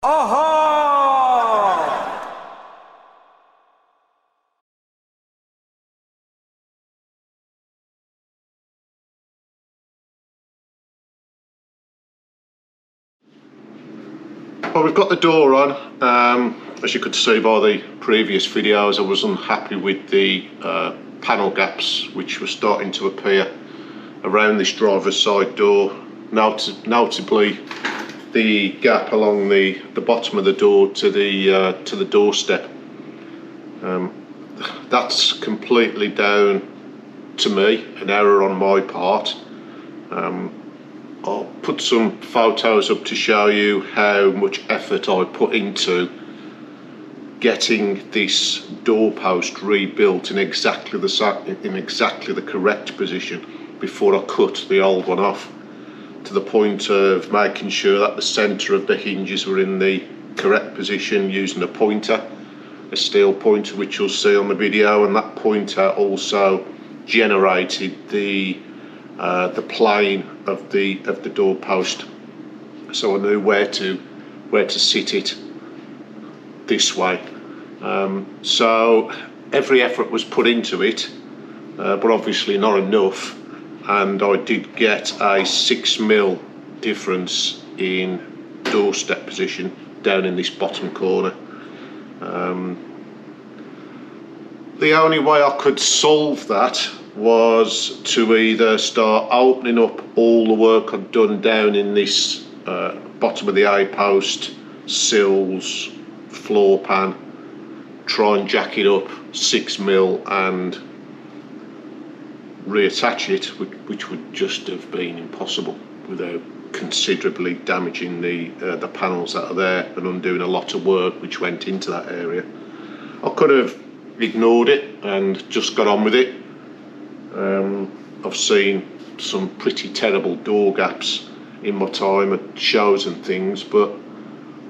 Aha! Well, we've got the door on. As you could see by the previous videos, I was unhappy with the panel gaps which were starting to appear around this driver's side door. Notably, the gap along the bottom of the door to the doorstep. That's completely down to me, an error on my part. I'll put some photos up to show you how much effort I put into getting this doorpost rebuilt in exactly the correct position before I cut the old one off, to the point of making sure that the centre of the hinges were in the correct position using a pointer, a steel pointer, which you'll see on the video, and that pointer also generated the plane of the doorpost, so I knew where to sit it this way. So every effort was put into it, but obviously not enough, and I did get a 6mm difference in doorstep position down in this bottom corner. The only way I could solve that was to either start opening up all the work I'd done down in this bottom of the A-post, sills, floor pan, try and jack it up 6mm and reattach it, which would just have been impossible without considerably damaging the panels that are there and undoing a lot of work which went into that area. I could have ignored it and just got on with it. I've seen some pretty terrible door gaps in my time at shows and things, but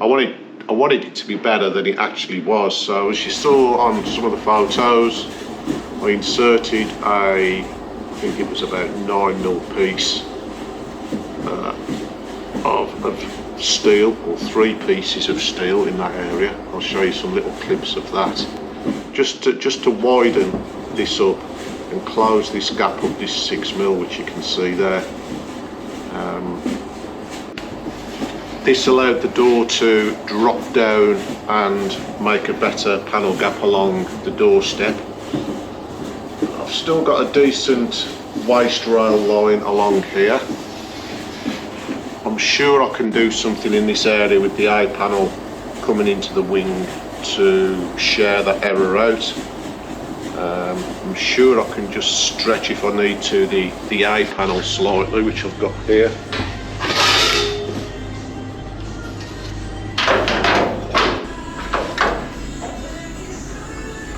I wanted it to be better than it actually was. So as you saw on some of the photos, I inserted I think it was about 9mm piece of steel, or 3 pieces of steel in that area. I'll show you some little clips of that, just to widen this up and close this gap up, this 6mm, which you can see there. This allowed the door to drop down and make a better panel gap along the doorstep. I've still got a decent waste rail line along here. I'm sure I can do something in this area with the A-panel coming into the wing to share that error out. I'm sure I can just stretch, if I need to, the A-panel slightly, which I've got here.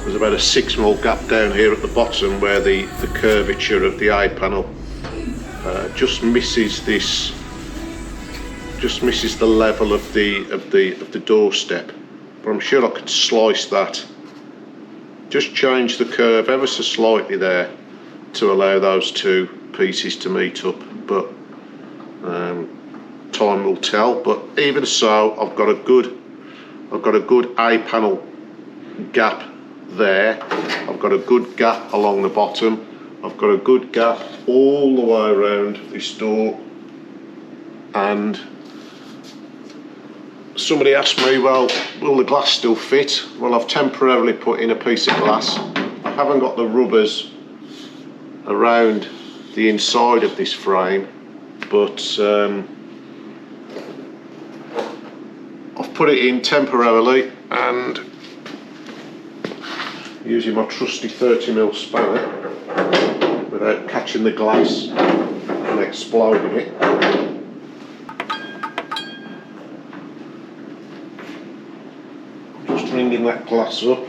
There's about a 6mm gap down here at the bottom where the curvature of the A-panel just misses the level of the doorstep. But I'm sure I could slice that. Just change the curve ever so slightly there to allow those 2 pieces to meet up, but time will tell. But even so, I've got a good A-panel gap there. I've got a good gap along the bottom. I've got a good gap all the way around this door. And somebody asked me, well, will the glass still fit? Well, I've temporarily put in a piece of glass. I haven't got the rubbers around the inside of this frame, but I've put it in temporarily, and using my trusty 30mm spanner without catching the glass and exploding it. Just ringing that glass up.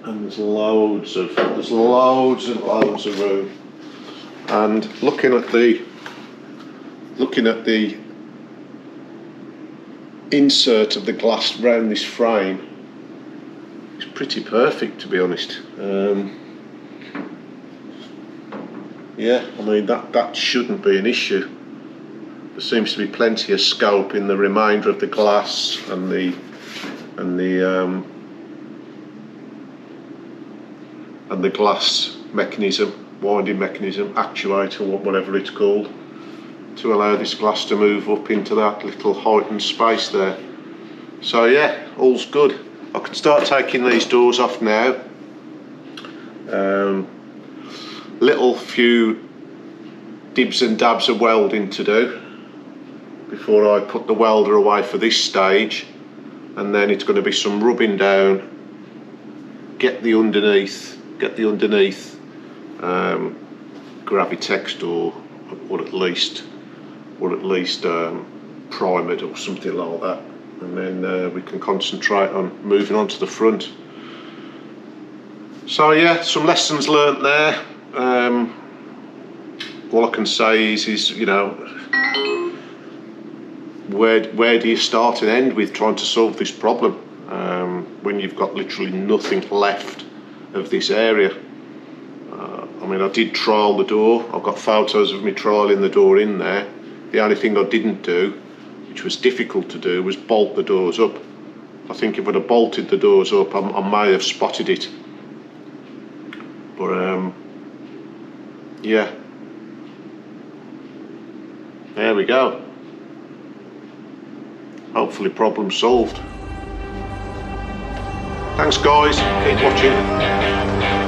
And there's loads and loads of room. And looking at the insert of the glass around this frame, it's pretty perfect, to be honest. Yeah, I mean that shouldn't be an issue. there seems to be plenty of scope in the remainder of the glass and the glass mechanism, winding mechanism, actuator, whatever it's called, to allow this glass to move up into that little heightened space there. So yeah, all's good. I can start taking these doors off now. Little few dibs and dabs of welding to do before I put the welder away for this stage, and then it's going to be some rubbing down, get the underneath Gravitex door, or at least primed or something like that, and then we can concentrate on moving on to the front. So yeah, some lessons learnt there. All I can say is you know, where do you start and end with trying to solve this problem when you've got literally nothing left of this area? I mean, I did trial the door. I've got photos of me trialing the door in there. The only thing I didn't do, which was difficult to do, was bolt the doors up. I think if I'd have bolted the doors up, I may have spotted it. But yeah, there we go. Hopefully problem solved. Thanks guys, keep watching.